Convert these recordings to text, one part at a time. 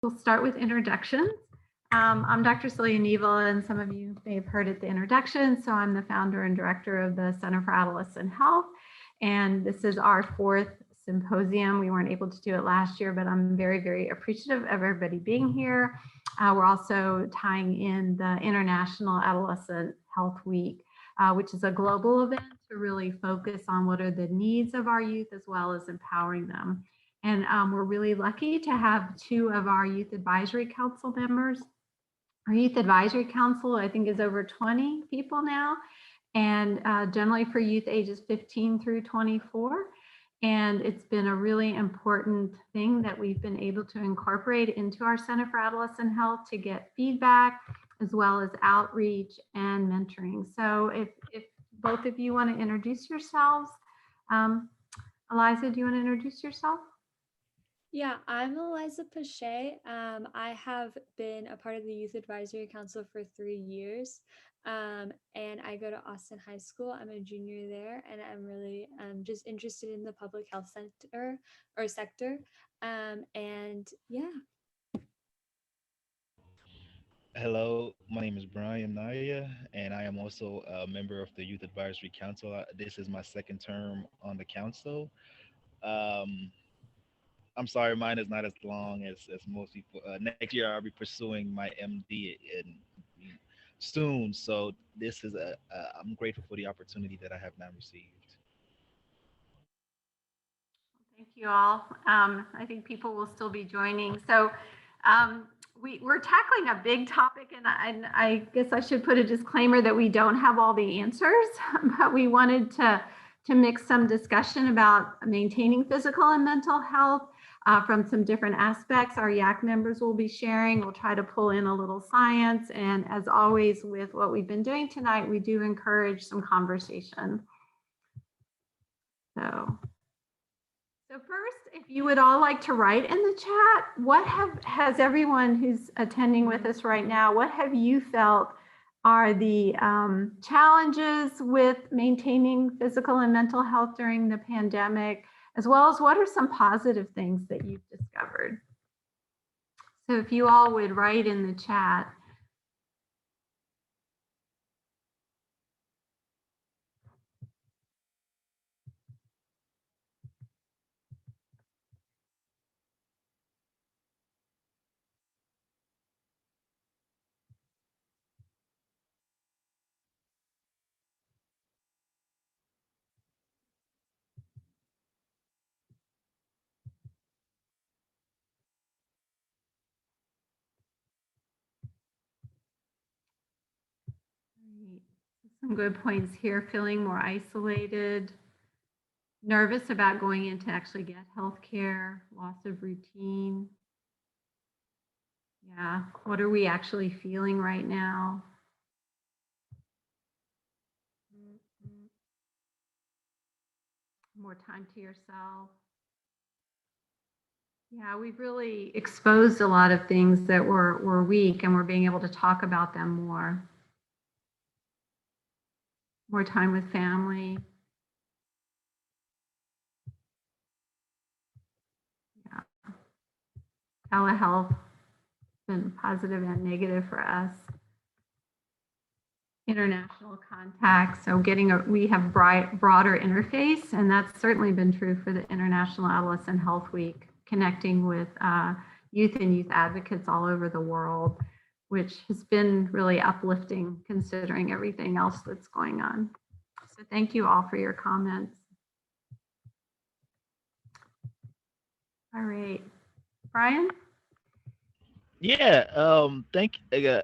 We'll start with introductions. I'm Dr. Celia Neville, and some of you may have heard at the introduction. So I'm the founder and director of the Center for Adolescent Health, and this is our fourth symposium. We weren't able to do it last year, but I'm very, very appreciative of everybody being here. We're also tying in the International Adolescent Health Week, which is a global event to really focus on what are the needs of our youth as well as empowering them. And we're really lucky to have two of our Youth Advisory Council members. Our Youth Advisory Council, I think, is over 20 people now, and generally for youth ages 15 through 24. And it's been a really important thing that we've been able to incorporate into our Center for Adolescent Health to get feedback as well as outreach and mentoring. So if both of you want to introduce yourselves, Eliza, do you want to introduce yourself? Yeah, I'm Eliza Pache. I have been a part of the Youth Advisory Council for 3 years, and I go to Austin High School. I'm a junior there, and I'm really just interested in the public health center or sector. And yeah. Hello, my name is Brian Naya, and I am also a member of the Youth Advisory Council. This is my second term on the council. Um, I'm sorry, mine is not as long as most people. Next year, I'll be pursuing my MD in soon. So this is I'm grateful for the opportunity that I have now received. Thank you all. I think people will still be joining. So we're tackling a big topic, and I guess I should put a disclaimer that we don't have all the answers, but we wanted to mix some discussion about maintaining physical and mental health from some different aspects. Our YAC members will be sharing. We'll try to pull in a little science. And as always, with what we've been doing tonight, we do encourage some conversation. So first, if you would all like to write in the chat, what has everyone who's attending with us right now, what have you felt are the challenges with maintaining physical and mental health during the pandemic, as well as what are some positive things that you've discovered? So if you all would write in the chat. Some good points here. Feeling more isolated, nervous about going in to actually get health care, loss of routine. Yeah, what are we actually feeling right now? More time to yourself. Yeah, we've really exposed a lot of things that were weak, and we're being able to talk about them more. More time with family. Yeah. Telehealth has been positive and negative for us. International contacts, so we have broader interface, and that's certainly been true for the International Adolescent Health Week, connecting with youth and youth advocates all over the world, which has been really uplifting considering everything else that's going on. So thank you all for your comments. All right, Brian? Yeah,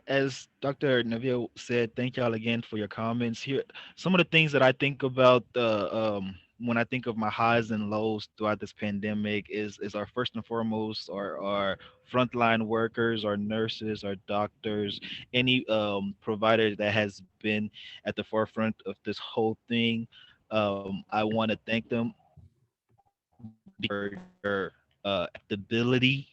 as Dr. Neville said, thank y'all again for your comments. Here, some of the things that I think about when I think of my highs and lows throughout this pandemic is our first and foremost our frontline workers, our nurses, our doctors, any provider that has been at the forefront of this whole thing. I want to thank them for your adaptability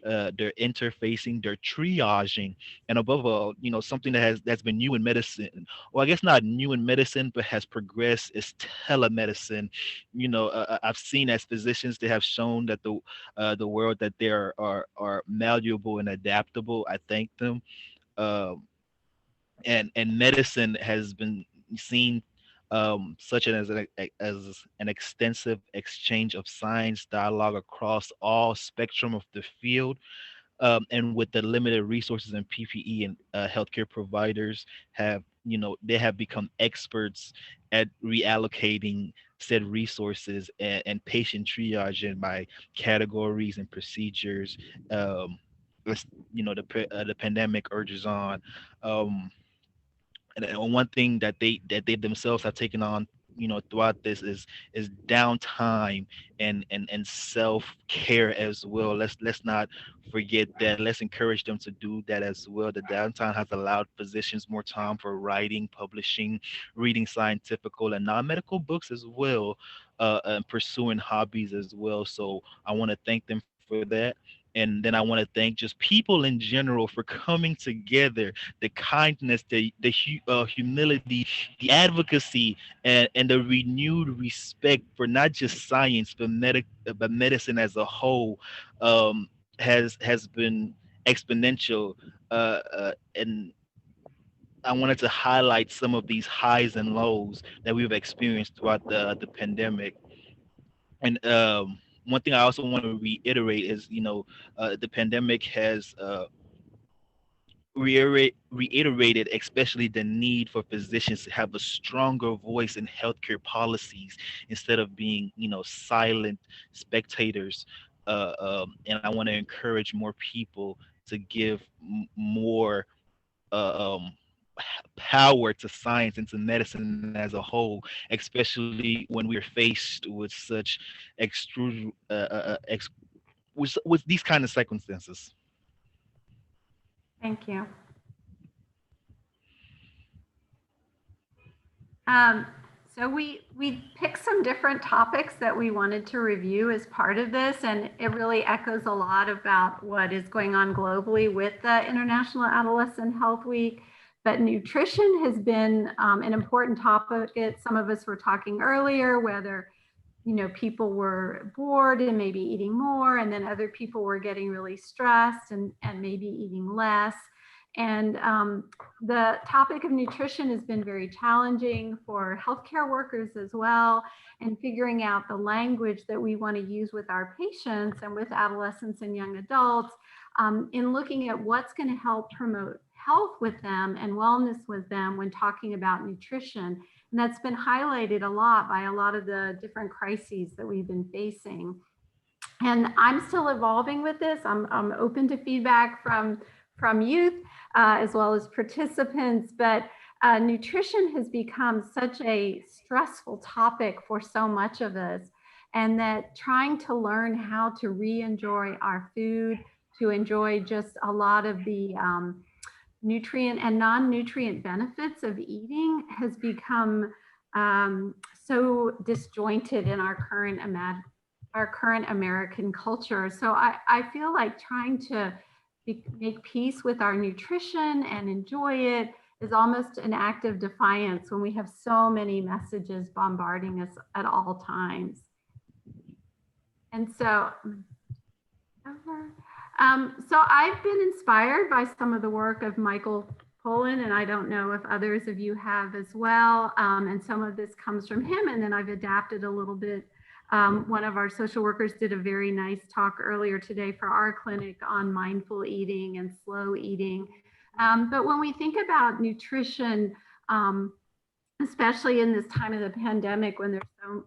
their interfacing, their triaging, and above all, something that's been new in medicine. Well, I guess not new in medicine, but has progressed is telemedicine. I've seen as physicians they have shown that the world that they are malleable and adaptable. I thank them. Um, and medicine has been seen such as an extensive exchange of science dialogue across all spectrum of the field, and with the limited resources and PPE and healthcare providers they have become experts at reallocating said resources and patient triaging by categories and procedures. Um, the pandemic urges on. Um, and one thing that they themselves have taken on throughout this is downtime and self-care as well. Let's not forget that. Let's encourage them to do that as well. The downtime has allowed physicians more time for writing, publishing, reading scientific and non-medical books as well, and pursuing hobbies as well. So I want to thank them for that. And then I want to thank just people in general for coming together, the kindness, the humility, the advocacy, and the renewed respect for not just science but medicine as a whole, has been exponential. And I wanted to highlight some of these highs and lows that we've experienced throughout the pandemic. And one thing I also want to reiterate is, the pandemic has reiterated especially the need for physicians to have a stronger voice in healthcare policies instead of being silent spectators. And I want to encourage more people to give more um, power to science and to medicine as a whole, especially when we are faced with such extrude with these kind of circumstances. Thank you. Um, so we picked some different topics that we wanted to review as part of this, and it really echoes a lot about what is going on globally with the International Adolescent Health Week. But nutrition has been an important topic. Some of us were talking earlier whether people were bored and maybe eating more, and then other people were getting really stressed and maybe eating less. And the topic of nutrition has been very challenging for healthcare workers as well, and figuring out the language that we want to use with our patients and with adolescents and young adults, in looking at what's going to help promote health with them and wellness with them when talking about nutrition. And that's been highlighted a lot by a lot of the different crises that we've been facing. And I'm still evolving with this. I'm open to feedback from youth as well as participants, but nutrition has become such a stressful topic for so much of us, and that trying to learn how to re-enjoy our food, to enjoy just a lot of the nutrient and non-nutrient benefits of eating has become so disjointed in our current American culture. So I feel like trying to make peace with our nutrition and enjoy it is almost an act of defiance when we have so many messages bombarding us at all times. And so, so I've been inspired by some of the work of Michael Pollan, and I don't know if others of you have as well. And some of this comes from him, and then I've adapted a little bit. One of our social workers did a very nice talk earlier today for our clinic on mindful eating and slow eating. But when we think about nutrition, especially in this time of the pandemic when there's so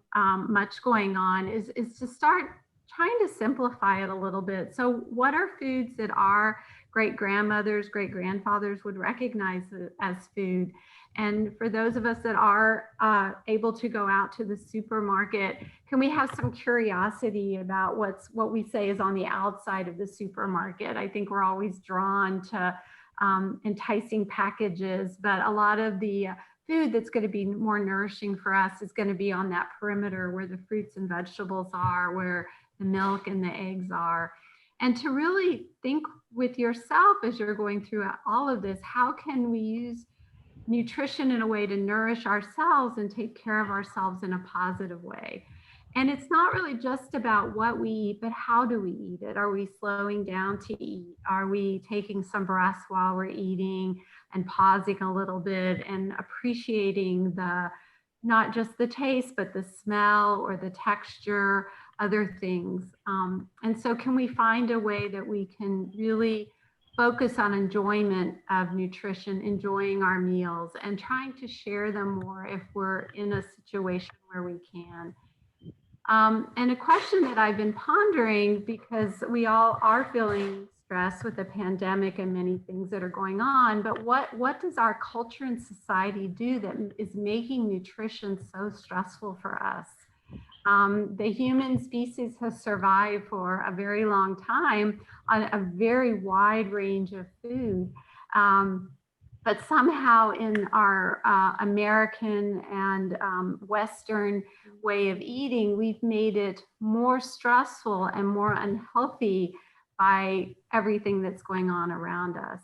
much going on, is to start trying to simplify it a little bit. So what are foods that our great grandmothers, great grandfathers would recognize as food? And for those of us that are able to go out to the supermarket, can we have some curiosity about what we say is on the outside of the supermarket? I think we're always drawn to enticing packages, but a lot of the food that's going to be more nourishing for us is going to be on that perimeter where the fruits and vegetables are, where the milk and the eggs are. and to really think with yourself as you're going through all of this, how can we use nutrition in a way to nourish ourselves and take care of ourselves in a positive way. And it's not really just about what we eat, but how do we eat it? Are we slowing down to eat? Are we taking some breaths while we're eating and pausing a little bit and appreciating the not just the taste, but the smell or the texture, other things. And so can we find a way that we can really focus on enjoyment of nutrition, enjoying our meals, and trying to share them more if we're in a situation where we can. And a question that I've been pondering, because we all are feeling stress with the pandemic and many things that are going on, but what does our culture and society do that is making nutrition so stressful for us? The human species has survived for a very long time on a very wide range of food. But somehow in our American and Western way of eating, we've made it more stressful and more unhealthy by everything that's going on around us.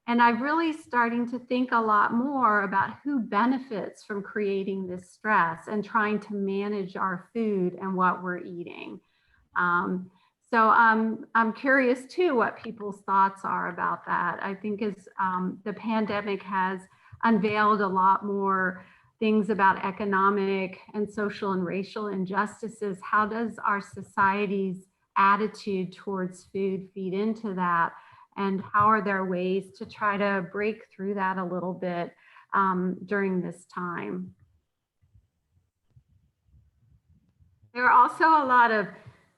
And I'm really starting to think a lot more about who benefits from creating this stress and trying to manage our food and what we're eating. So I'm curious too what people's thoughts are about that. I think as the pandemic has unveiled a lot more things about economic and social and racial injustices, how does our society's attitude towards food feed into that? And how are there ways to try to break through that a little bit during this time? There are also a lot of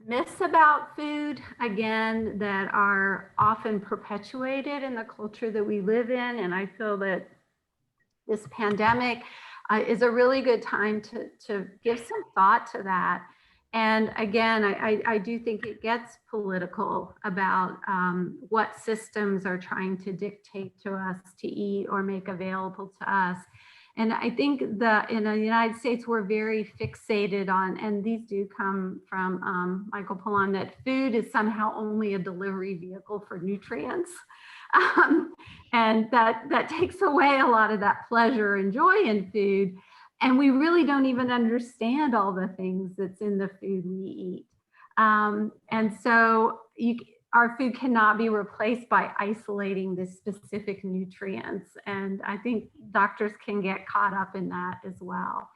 myths about food, again, that are often perpetuated in the culture that we live in. And I feel that this pandemic is a really good time to give some thought to that. And again, I do think it gets political about what systems are trying to dictate to us to eat or make available to us. And I think in the United States, we're very fixated on, and these do come from Michael Pollan, that food is somehow only a delivery vehicle for nutrients. And that takes away a lot of that pleasure and joy in food. And we really don't even understand all the things that's in the food we eat. And so our food cannot be replaced by isolating the specific nutrients. And I think doctors can get caught up in that as well.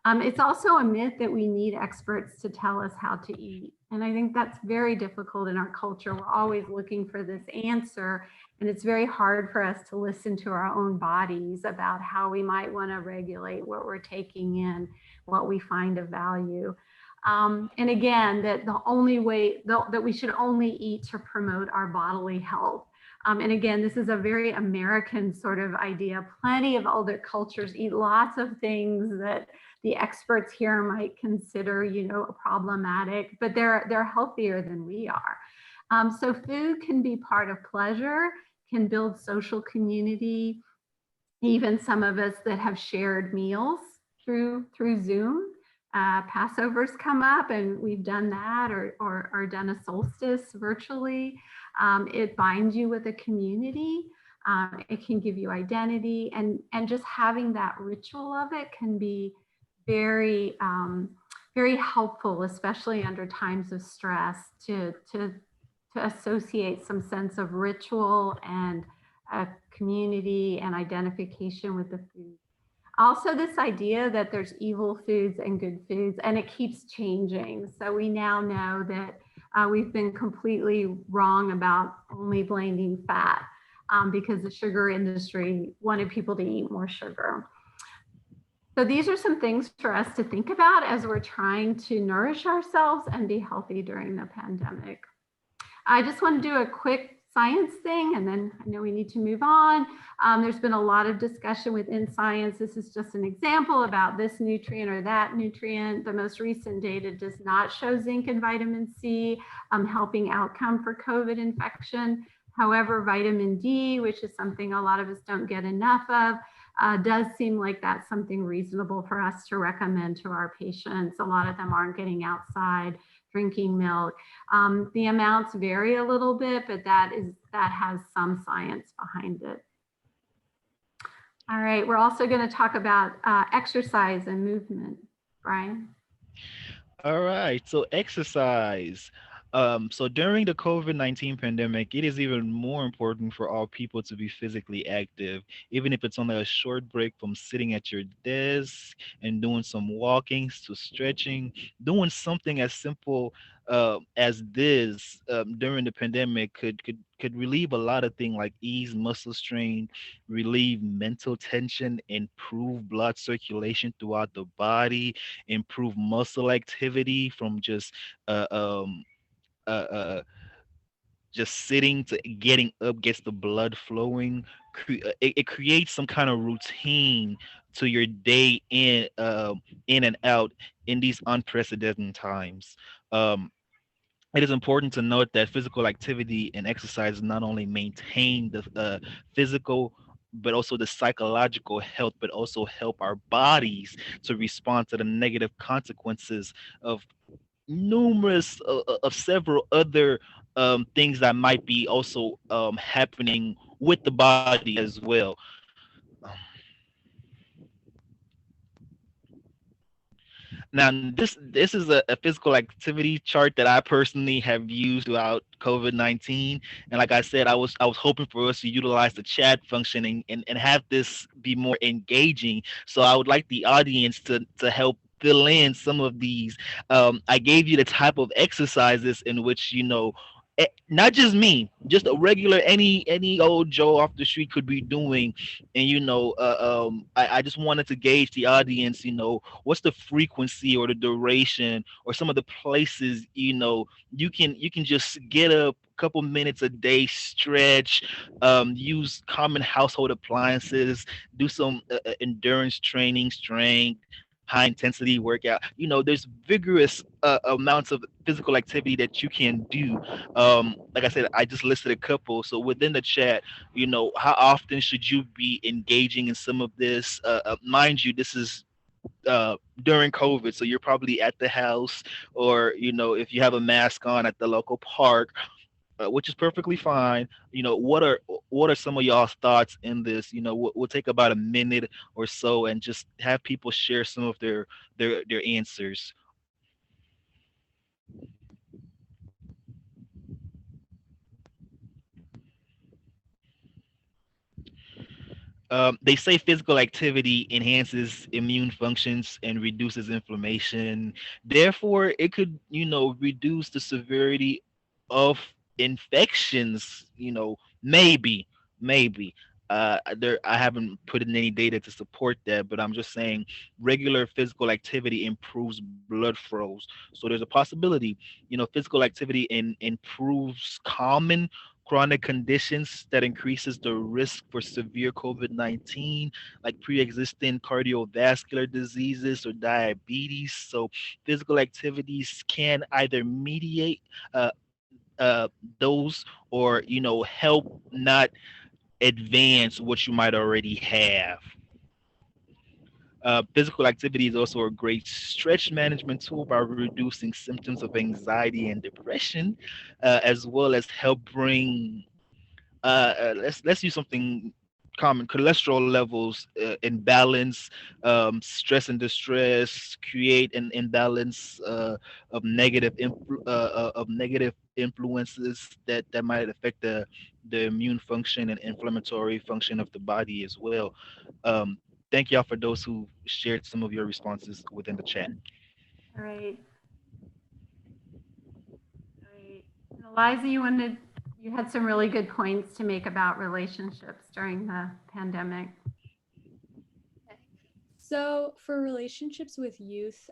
It's also a myth that we need experts to tell us how to eat. And I think that's very difficult in our culture. We're always looking for this answer. And it's very hard for us to listen to our own bodies about how we might want to regulate what we're taking in, what we find of value. And again, that the only way that we should only eat to promote our bodily health. And again, this is a very American sort of idea. Plenty of other cultures eat lots of things that the experts here might consider, problematic, but they're healthier than we are. So food can be part of pleasure, can build social community. Even some of us that have shared meals through Zoom. Passovers come up and we've done that or done a solstice virtually. It binds you with a community. It can give you identity, and just having that ritual of it can be very, very helpful, especially under times of stress, to associate some sense of ritual and a community and identification with the food. Also, this idea that there's evil foods and good foods, and it keeps changing. So we now know that we've been completely wrong about only blaming fat because the sugar industry wanted people to eat more sugar. So these are some things for us to think about as we're trying to nourish ourselves and be healthy during the pandemic. I just want to do a quick science thing, and then I know we need to move on. There's been a lot of discussion within science. This is just an example about this nutrient or that nutrient. The most recent data does not show zinc and vitamin C helping outcome for COVID infection. However, vitamin D, which is something a lot of us don't get enough of, does seem like that's something reasonable for us to recommend to our patients. A lot of them aren't getting outside drinking milk. The amounts vary a little bit, but that has some science behind it. All right, we're also going to talk about exercise and movement. Brian? All right, so exercise. So during the COVID-19 pandemic, it is even more important for all people to be physically active, even if it's only a short break from sitting at your desk and doing some walking to stretching, doing something as simple as this during the pandemic could relieve a lot of things like ease muscle strain, relieve mental tension, improve blood circulation throughout the body, improve muscle activity from uh, um, just sitting to getting up gets the blood flowing. It creates some kind of routine to your day in and out in these unprecedented times. Um, it is important to note that physical activity and exercise not only maintain the physical but also the psychological health, but also help our bodies to respond to the negative consequences of numerous of several other things that might be also happening with the body as well. Um, Now, this is a physical activity chart that I personally have used throughout COVID-19, and like I said, I was hoping for us to utilize the chat function and have this be more engaging. So I would like the audience to help fill in some of these. I gave you the type of exercises in which not just me, just a regular any old Joe off the street could be doing, and I just wanted to gauge the audience. What's the frequency or the duration or some of the places you can just get up a couple minutes a day, stretch, use common household appliances, do some endurance training, strength, high intensity workout. There's vigorous amounts of physical activity that you can do. Like I said, I just listed a couple. So within the chat, how often should you be engaging in some of this? Mind you, this is during COVID, so you're probably at the house, or if you have a mask on at the local park, which is perfectly fine. What are some of y'all's thoughts in this? We'll take about a minute or so and just have people share some of their answers. They say physical activity enhances immune functions and reduces inflammation. Therefore, it could, reduce the severity of infections. Maybe. I haven't put in any data to support that, but I'm just saying regular physical activity improves blood flows. So there's a possibility, physical activity improves common chronic conditions that increases the risk for severe COVID-19, like pre-existing cardiovascular diseases or diabetes. So physical activities can either mediate uh, those or help not advance what you might already have. Physical activity is also a great stress management tool by reducing symptoms of anxiety and depression, as well as help bring let's use something common: cholesterol levels in balance, stress and distress create an imbalance of negative influences that might affect the immune function and inflammatory function of the body as well. um, Thank y'all for those who shared some of your responses within the chat. All right. Great. And Eliza, you had some really good points to make about relationships during the pandemic. Okay. So for relationships with youth,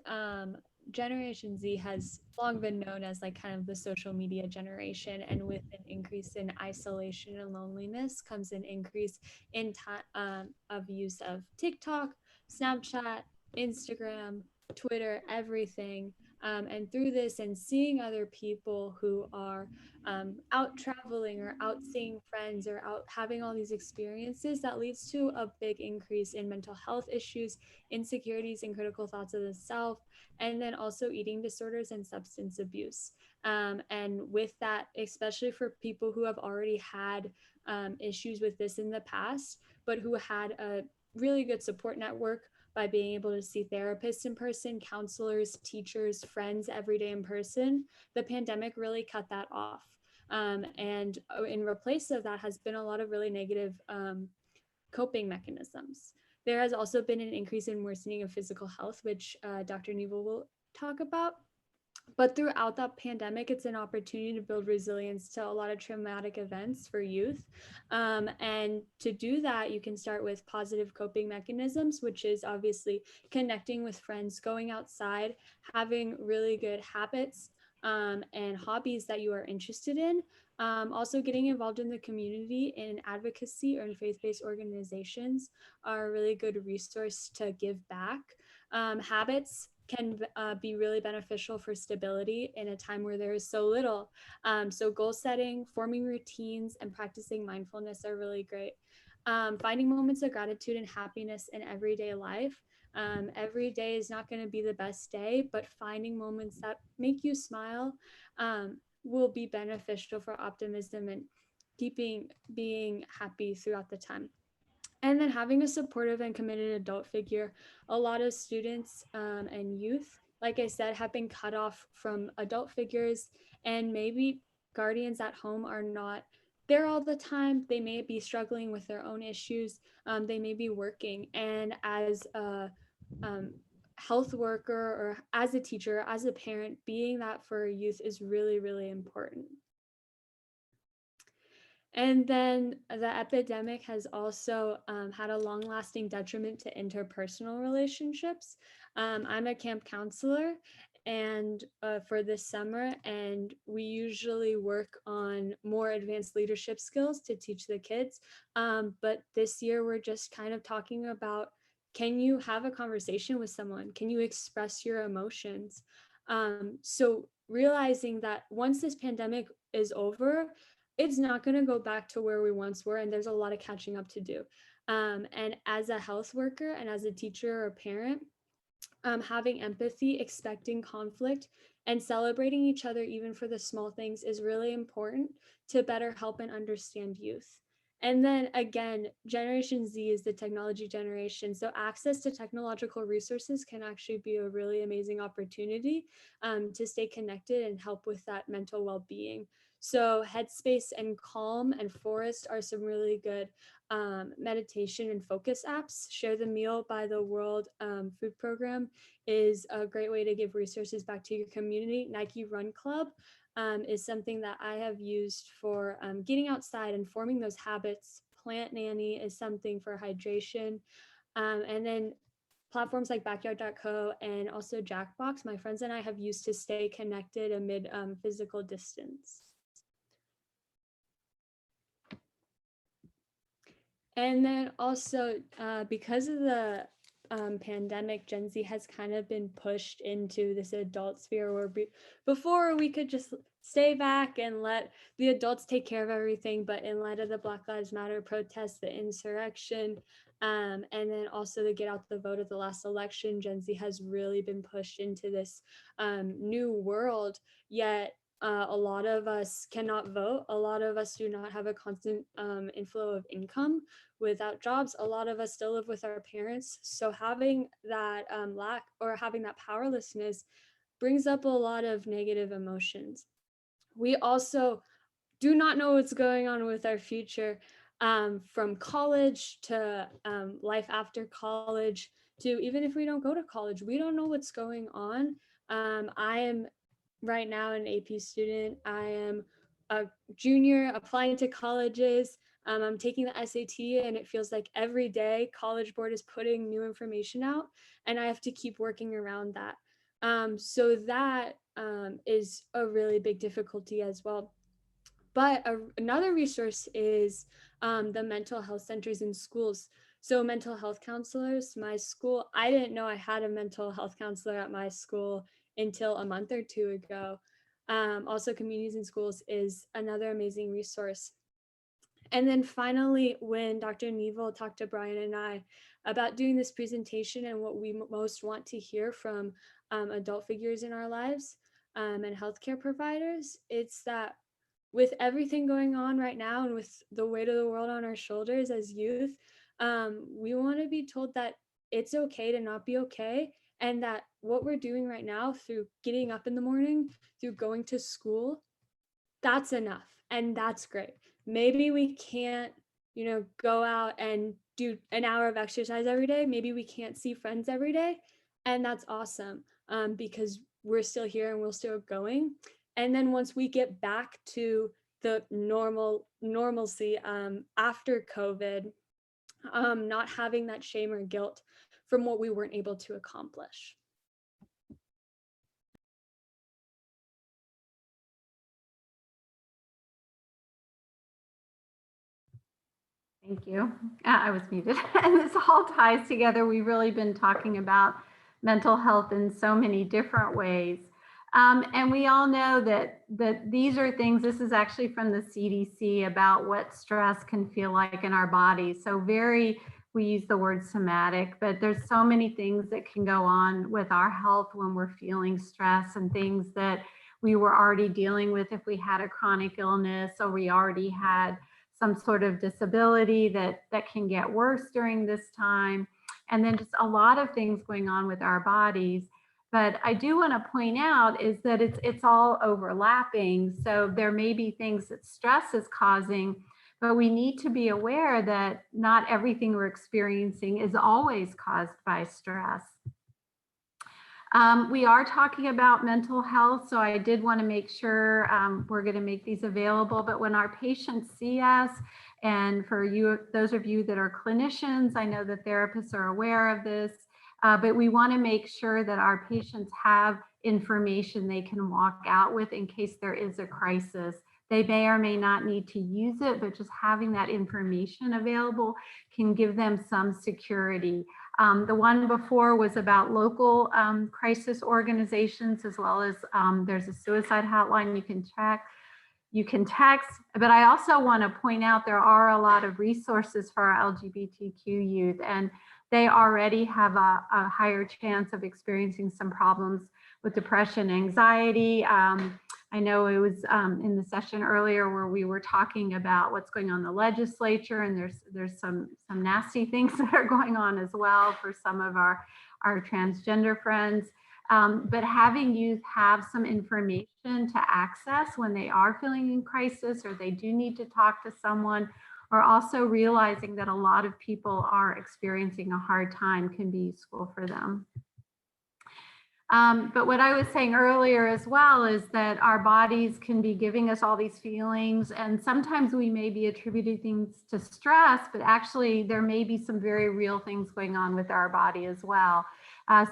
Generation Z has long been known as like kind of the social media generation, and with an increase in isolation and loneliness comes an increase in time of use of TikTok, Snapchat, Instagram, Twitter, everything. And through this and seeing other people who are out traveling or out seeing friends or out having all these experiences, that leads to a big increase in mental health issues, insecurities, and critical thoughts of the self, and then also eating disorders and substance abuse. And with that, especially for people who have already had issues with this in the past, but who had a really good support network by being able to see therapists in person, counselors, teachers, friends every day in person, the pandemic really cut that off. And in replace of that has been a lot of really negative coping mechanisms. There has also been an increase in worsening of physical health, which Dr. Neville will talk about. But throughout that pandemic, it's an opportunity to build resilience to a lot of traumatic events for youth. And to do that, you can start with positive coping mechanisms, which is obviously connecting with friends, going outside, having really good habits and hobbies that you are interested in. Also, getting involved in the community in advocacy or in faith-based organizations are a really good resource to give back. Habits can be really beneficial for stability in a time where there is so little. So goal setting, forming routines, and practicing mindfulness are really great. Finding moments of gratitude and happiness in everyday life. Every day is not going to be the best day, but finding moments that make you smile will be beneficial for optimism and keeping being happy throughout the time. And then having a supportive and committed adult figure. A lot of students and youth, like I said, have been cut off from adult figures, and maybe guardians at home are not there all the time. They may be struggling with their own issues. They may be working. And as a health worker or as a teacher, as a parent, being that for a youth is really, really important. And then the epidemic has also had a long lasting detriment to interpersonal relationships. I'm a camp counselor and for this summer, and we usually work on more advanced leadership skills to teach the kids. But this year, we're just kind of talking about, can you have a conversation with someone? Can you express your emotions? So realizing that once this pandemic is over, it's not going to go back to where we once were, and there's a lot of catching up to do. And as a health worker and as a teacher or a parent, having empathy, expecting conflict, and celebrating each other even for the small things is really important to better help and understand youth. And then again, Generation Z is the technology generation. So access to technological resources can actually be a really amazing opportunity to stay connected and help with that mental well-being. So Headspace and Calm and Forest are some really good meditation and focus apps. Share the Meal by the World Food Program is a great way to give resources back to your community. Nike Run Club is something that I have used for getting outside and forming those habits. Plant Nanny is something for hydration. And then platforms like backyard.co and also Jackbox, my friends and I have used to stay connected amid physical distance. And then also because of the pandemic, Gen Z has kind of been pushed into this adult sphere where before we could just stay back and let the adults take care of everything. But in light of the Black Lives Matter protests, the insurrection, and then also the get out the vote at the last election, Gen Z has really been pushed into this new world. Yet a lot of us cannot vote. A lot of us do not have a constant inflow of income. Without jobs, a lot of us still live with our parents. So having that lack or having that powerlessness brings up a lot of negative emotions. We also do not know what's going on with our future, from college to life after college to even if we don't go to college, we don't know what's going on. I am right now an AP student. I am a junior applying to colleges. I'm taking the SAT, and it feels like every day College Board is putting new information out, and I have to keep working around that. So that is a really big difficulty as well. But another resource is the mental health centers in schools. So mental health counselors, my school, I didn't know I had a mental health counselor at my school until a month or two ago. Also, Communities in Schools is another amazing resource. And then finally, when Dr. Neville talked to Brian and I about doing this presentation and what we most want to hear from adult figures in our lives and healthcare providers, it's that with everything going on right now and with the weight of the world on our shoulders as youth, we want to be told that it's okay to not be okay, and that what we're doing right now through getting up in the morning, through going to school, that's enough and that's great. Maybe we can't, go out and do an hour of exercise every day. Maybe we can't see friends every day, and that's awesome, because we're still here and we're still going. And then once we get back to the normalcy after COVID, not having that shame or guilt from what we weren't able to accomplish. Thank you. I was muted. And this all ties together. We've really been talking about mental health in so many different ways. And we all know that these are things, this is actually from the CDC about what stress can feel like in our bodies. So we use the word somatic, but there's so many things that can go on with our health when we're feeling stress, and things that we were already dealing with if we had a chronic illness or we already had some sort of disability that can get worse during this time. And then just a lot of things going on with our bodies. But I do want to point out is that it's all overlapping. So there may be things that stress is causing, but we need to be aware that not everything we're experiencing is always caused by stress. We are talking about mental health, so I did want to make sure we're going to make these available. But when our patients see us, and for you, those of you that are clinicians, I know that therapists are aware of this, but we want to make sure that our patients have information they can walk out with in case there is a crisis. They may or may not need to use it, but just having that information available can give them some security. The one before was about local crisis organizations, as well as there's a suicide hotline you can check. You can text, but I also want to point out there are a lot of resources for our LGBTQ youth, and they already have a higher chance of experiencing some problems with depression, anxiety. I know it was in the session earlier where we were talking about what's going on in the legislature, and there's some nasty things that are going on as well for some of our transgender friends. But having youth have some information to access when they are feeling in crisis or they do need to talk to someone, or also realizing that a lot of people are experiencing a hard time can be useful for them. But what I was saying earlier as well is that our bodies can be giving us all these feelings, and sometimes we may be attributing things to stress, but actually there may be some very real things going on with our body as well.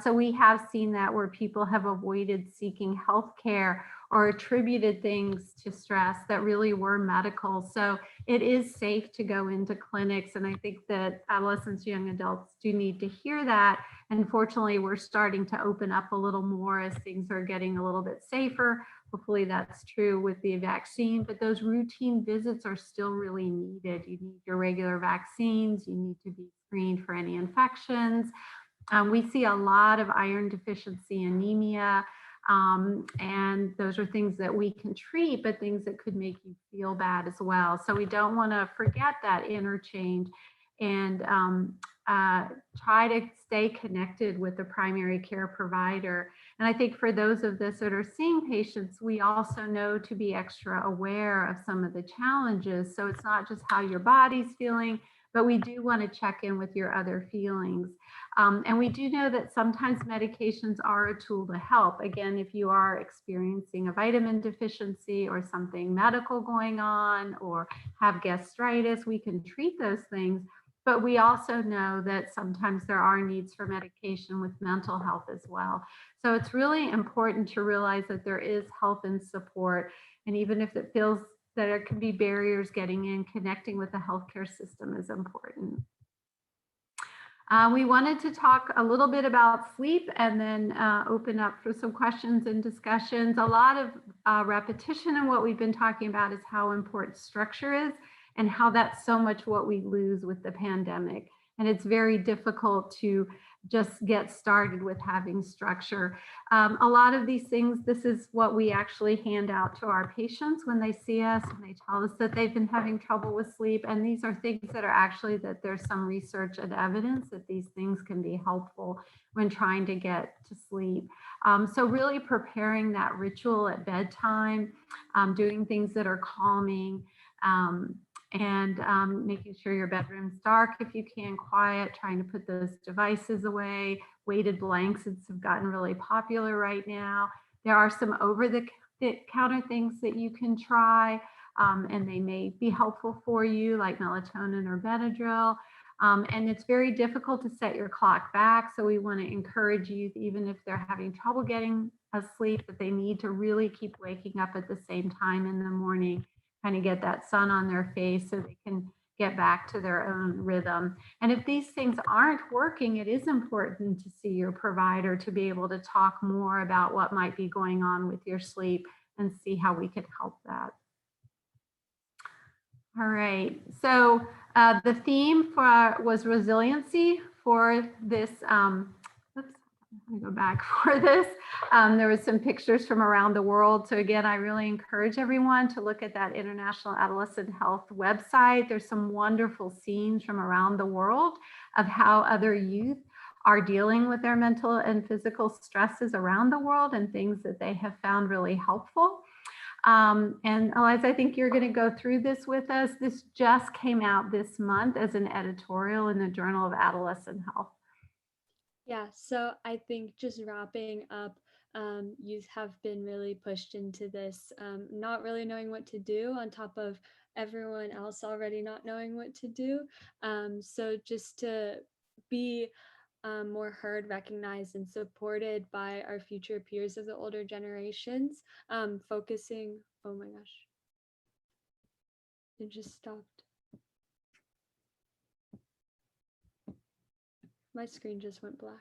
So we have seen that where people have avoided seeking health care or attributed things to stress that really were medical. So it is safe to go into clinics. And I think that adolescents, young adults do need to hear that. And fortunately, we're starting to open up a little more as things are getting a little bit safer. Hopefully that's true with the vaccine, but those routine visits are still really needed. You need your regular vaccines. You need to be screened for any infections. We see a lot of iron deficiency, anemia, and those are things that we can treat, but things that could make you feel bad as well. So we don't want to forget that interchange, and try to stay connected with the primary care provider. And I think for those of us that are seeing patients, we also know to be extra aware of some of the challenges. So it's not just how your body's feeling, but we do want to check in with your other feelings. And we do know that sometimes medications are a tool to help. Again, if you are experiencing a vitamin deficiency or something medical going on or have gastritis, we can treat those things. But we also know that sometimes there are needs for medication with mental health as well. So it's really important to realize that there is help and support. And even if it feels that there can be barriers getting in, connecting with the healthcare system is important. We wanted to talk a little bit about sleep and then open up for some questions and discussions. A lot of repetition in what we've been talking about is how important structure is and how that's so much what we lose with the pandemic. And it's very difficult to just get started with having structure. A lot of these things, this is what we actually hand out to our patients when they see us and they tell us that they've been having trouble with sleep. And these are things that are actually that there's some research and evidence that these things can be helpful when trying to get to sleep. So really preparing that ritual at bedtime, doing things that are calming, and making sure your bedroom's dark if you can, quiet, trying to put those devices away. Weighted blankets have gotten really popular right now. There are some over-the-counter things that you can try, and they may be helpful for you, like melatonin or Benadryl. And it's very difficult to set your clock back. So we want to encourage youth, even if they're having trouble getting asleep, that they need to really keep waking up at the same time in the morning, kind of get that sun on their face so they can get back to their own rhythm. And if these things aren't working, it is important to see your provider to be able to talk more about what might be going on with your sleep and see how we can help that. All right, so the theme was resiliency for this. Oops, let me go back for this. There was some pictures from around the world. So again, I really encourage everyone to look at that International Adolescent Health website. There's some wonderful scenes from around the world of how other youth are dealing with their mental and physical stresses around the world and things that they have found really helpful. And Eliza, I think you're going to go through this with us. This just came out this month as an editorial in the Journal of Adolescent Health. Yeah, so I think just wrapping up, youth have been really pushed into this, not really knowing what to do on top of everyone else already not knowing what to do. So just to be more heard, recognized, and supported by our future peers of the older generations, focusing, oh my gosh, it just stopped. My screen just went black.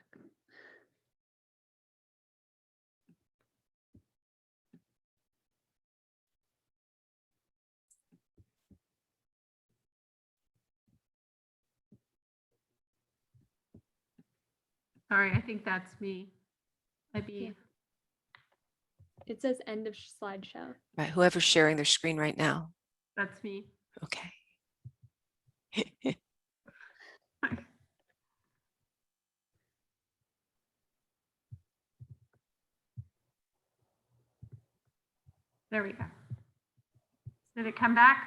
Sorry, I think that's me. Maybe. It says end of slideshow. Right, whoever's sharing their screen right now. That's me. Okay. There we go. Did it come back?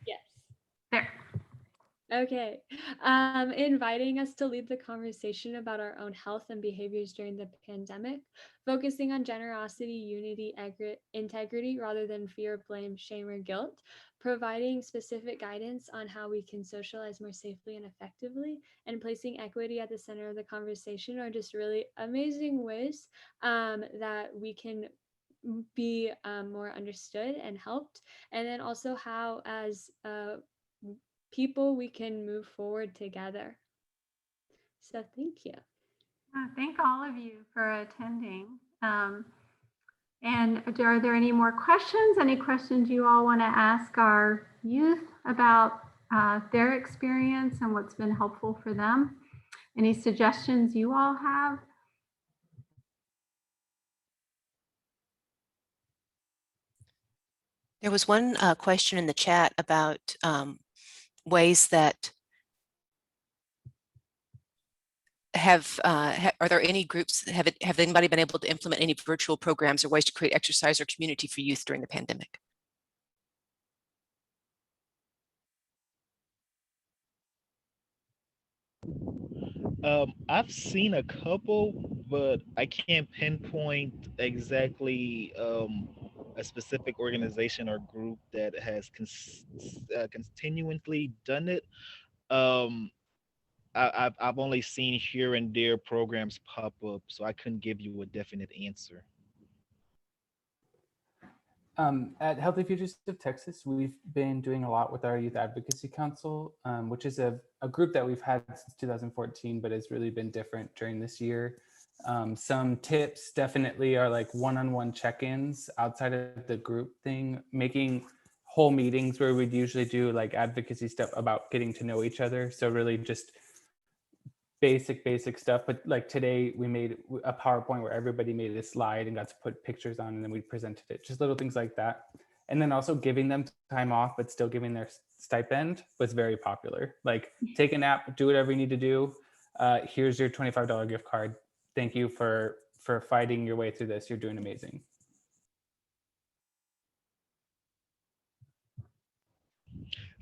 Yes. There. Okay. Inviting us to lead the conversation about our own health and behaviors during the pandemic, focusing on generosity, unity, integrity, rather than fear, blame, shame, or guilt, providing specific guidance on how we can socialize more safely and effectively, and placing equity at the center of the conversation are just really amazing ways that we can be more understood and helped. And then also how as people we can move forward together. So thank you. Thank all of you for attending. And are there any more questions? Any questions you all want to ask our youth about their experience and what's been helpful for them? Any suggestions you all have? There was one question in the chat about ways that are there any groups, have anybody been able to implement any virtual programs or ways to create exercise or community for youth during the pandemic? I've seen a couple, but I can't pinpoint exactly a specific organization or group that has continually done it. Um, I've only seen here and there programs pop up, so I couldn't give you a definite answer. At Healthy Futures of Texas, we've been doing a lot with our Youth Advocacy Council, which is a group that we've had since 2014, but has really been different during this year. Some tips definitely are like one-on-one check-ins outside of the group thing, making whole meetings where we'd usually do like advocacy stuff about getting to know each other. So really just basic stuff. But like today we made a PowerPoint where everybody made a slide and got to put pictures on, and then we presented it, just little things like that. And then also giving them time off, but still giving their stipend was very popular. Like take a nap, do whatever you need to do. Here's your $25 gift card. Thank you for fighting your way through this. You're doing amazing.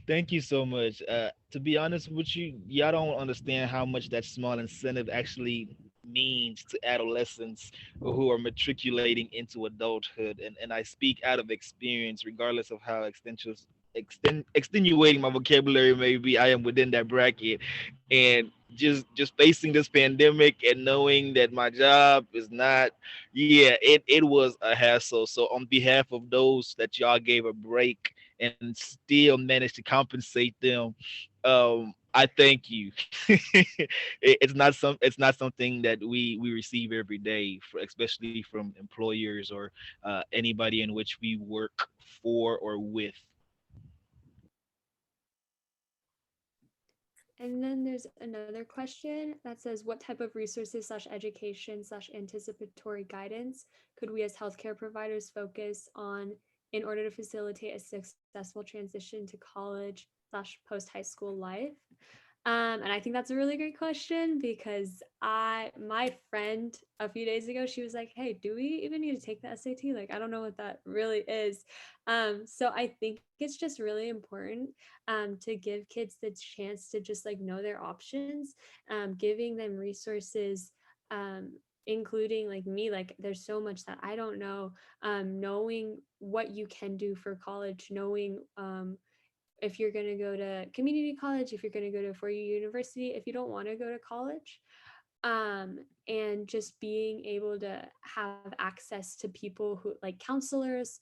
Thank you so much. To be honest with you, y'all don't understand how much that small incentive actually means to adolescents who are matriculating into adulthood. And I speak out of experience, regardless of how extenuating my vocabulary may be. I am within that bracket, and just facing this pandemic and knowing that my job is not, yeah, it was a hassle. So on behalf of those that y'all gave a break and still managed to compensate them, I thank you. It's not something that we receive every day, for, especially from employers or anybody in which we work for or with. And then there's another question that says, what type of resources / education / anticipatory guidance could we as healthcare providers focus on in order to facilitate a successful transition to college / post high school life? And I think that's a really great question because my friend a few days ago, she was like, hey, do we even need to take the SAT? Like, I don't know what that really is. So I think it's just really important to give kids the chance to just like know their options, giving them resources, including like me, like there's so much that I don't know, knowing what you can do for college, knowing if you're going to go to community college, if you're going to go to four-year university, if you don't want to go to college, and just being able to have access to people who like counselors,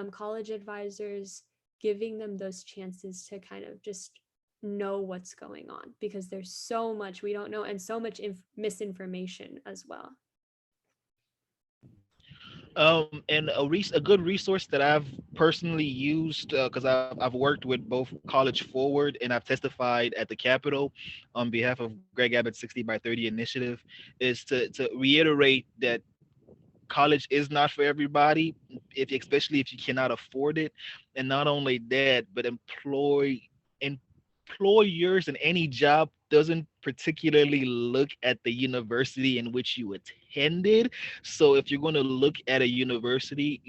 college advisors, giving them those chances to kind of just know what's going on, because there's so much we don't know and so much misinformation as well. And a good resource that I've personally used, because I've worked with both College Forward and I've testified at the Capitol on behalf of Greg Abbott's 60 by 30 initiative, is to reiterate that college is not for everybody, if especially if you cannot afford it. And not only that, but employers in any job doesn't particularly look at the university in which you attended. So if you're going to look at a university,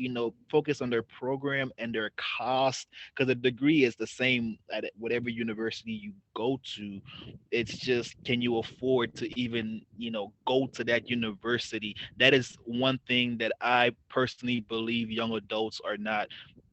focus on their program and their cost, because a degree is the same at whatever university you go to. It's just, can you afford to even, go to that university? That is one thing that I personally believe young adults are not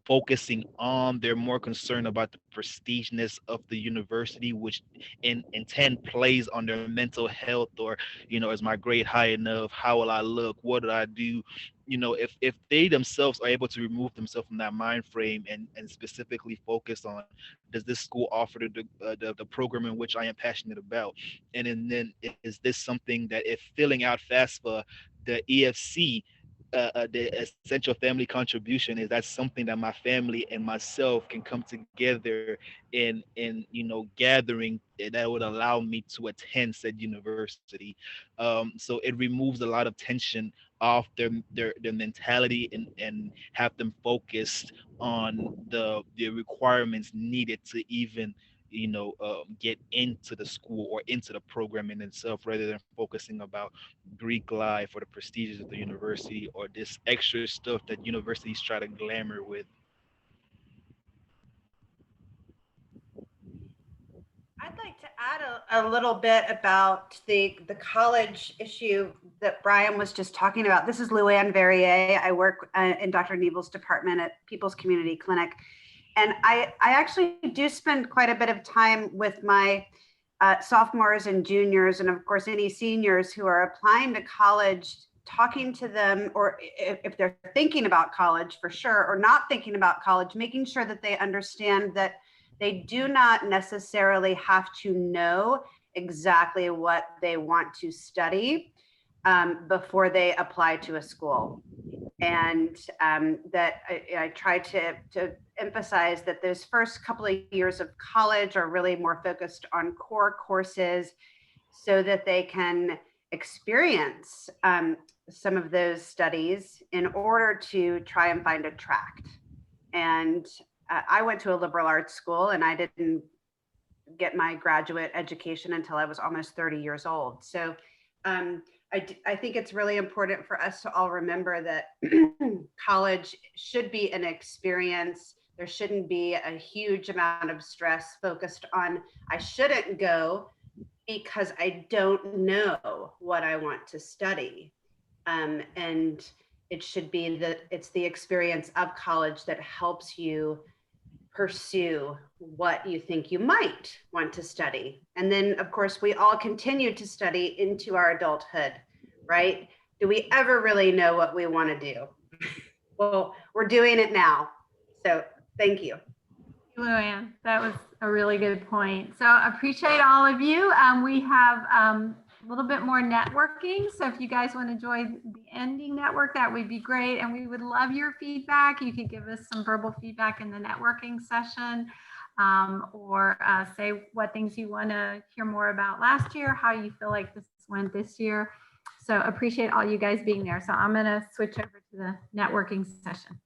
focusing on. They're more concerned about the prestigeness of the university, which in 10 plays on their mental health, or is my grade high enough? How will I look? What did I do? If they themselves are able to remove themselves from that mind frame and specifically focus on, does this school offer the program in which I am passionate about? And then is this something that, if filling out FAFSA, the EFC, the essential family contribution, is that something that my family and myself can come together in gathering that would allow me to attend said university. So it removes a lot of tension off their mentality, and have them focused on the requirements needed to even get into the school or into the program in itself, rather than focusing about Greek life or the prestiges of the university or this extra stuff that universities try to glamour with. I'd like to add a little bit about the college issue that Brian was just talking about. This is Luann Verrier. I work in Dr. Neville's department at People's Community Clinic. And I actually do spend quite a bit of time with my sophomores and juniors, and of course, any seniors who are applying to college talking to them, or if they're thinking about college for sure, or not thinking about college, making sure that they understand that they do not necessarily have to know exactly what they want to study before they apply to a school. And that I try to emphasize that those first couple of years of college are really more focused on core courses so that they can experience some of those studies in order to try and find a tract. And I went to a liberal arts school, and I didn't get my graduate education until I was almost 30 years old. So I think it's really important for us to all remember that college should be an experience. There shouldn't be a huge amount of stress focused on, I shouldn't go because I don't know what I want to study. And it should be it's the experience of college that helps you pursue what you think you might want to study. And then, of course, we all continue to study into our adulthood, right? Do we ever really know what we want to do? Well, we're doing it now. So thank you. Luann, that was a really good point. So appreciate all of you. We have a little bit more networking. So if you guys want to join the ending network, that would be great. And we would love your feedback. You could give us some verbal feedback in the networking session, or say what things you want to hear more about last year, how you feel like this went this year. So appreciate all you guys being there. So I'm going to switch over to the networking session.